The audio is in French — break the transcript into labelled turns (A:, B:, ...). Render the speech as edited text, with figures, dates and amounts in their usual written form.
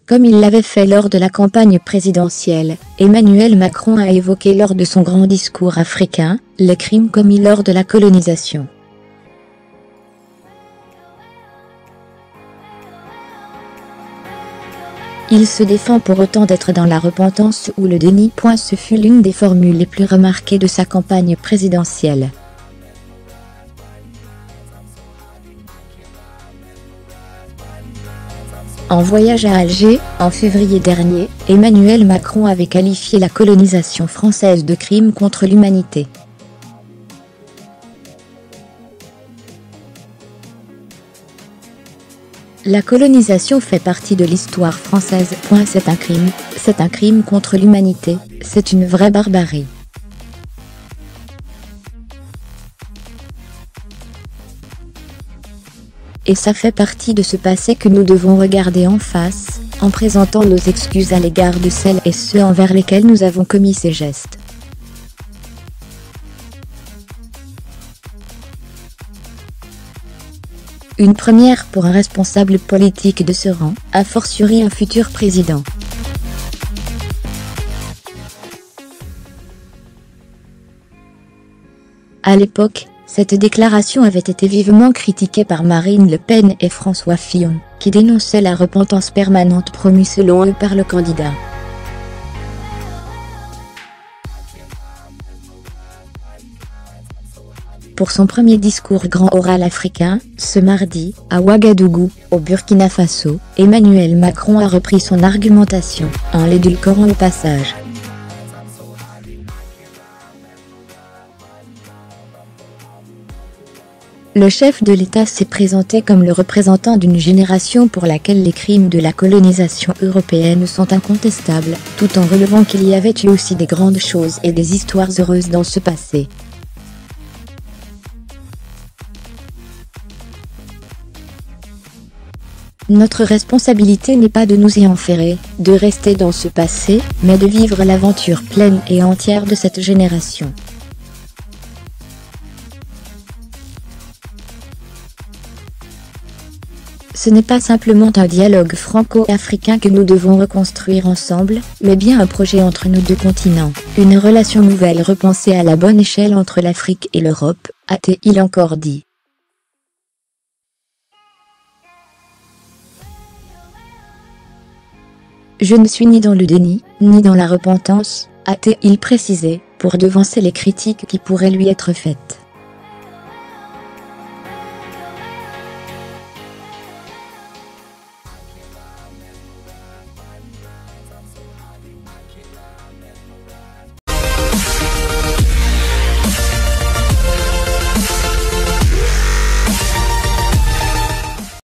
A: Comme il l'avait fait lors de la campagne présidentielle, Emmanuel Macron a évoqué lors de son grand discours africain, les crimes commis lors de la colonisation. Il se défend pour autant d'être dans la repentance ou le déni. Ce fut l'une des formules les plus remarquées de sa campagne présidentielle. En voyage à Alger, en février dernier, Emmanuel Macron avait qualifié la colonisation française de crime contre l'humanité. La colonisation fait partie de l'histoire française. C'est un crime contre l'humanité, c'est une vraie barbarie. Et ça fait partie de ce passé que nous devons regarder en face, en présentant nos excuses à l'égard de celles et ceux envers lesquels nous avons commis ces gestes. Une première pour un responsable politique de ce rang, a fortiori un futur président. À l'époque, cette déclaration avait été vivement critiquée par Marine Le Pen et François Fillon, qui dénonçaient la repentance permanente promue selon eux par le candidat. Pour son premier discours grand oral africain, ce mardi, à Ouagadougou, au Burkina Faso, Emmanuel Macron a repris son argumentation, en l'édulcorant au passage. Le chef de l'État s'est présenté comme le représentant d'une génération pour laquelle les crimes de la colonisation européenne sont incontestables, tout en relevant qu'il y avait eu aussi des grandes choses et des histoires heureuses dans ce passé. Notre responsabilité n'est pas de nous y enferrer, de rester dans ce passé, mais de vivre l'aventure pleine et entière de cette génération. Ce n'est pas simplement un dialogue franco-africain que nous devons reconstruire ensemble, mais bien un projet entre nos deux continents, une relation nouvelle repensée à la bonne échelle entre l'Afrique et l'Europe, a-t-il encore dit. Je ne suis ni dans le déni, ni dans la repentance, a-t-il précisé, pour devancer les critiques qui pourraient lui être faites.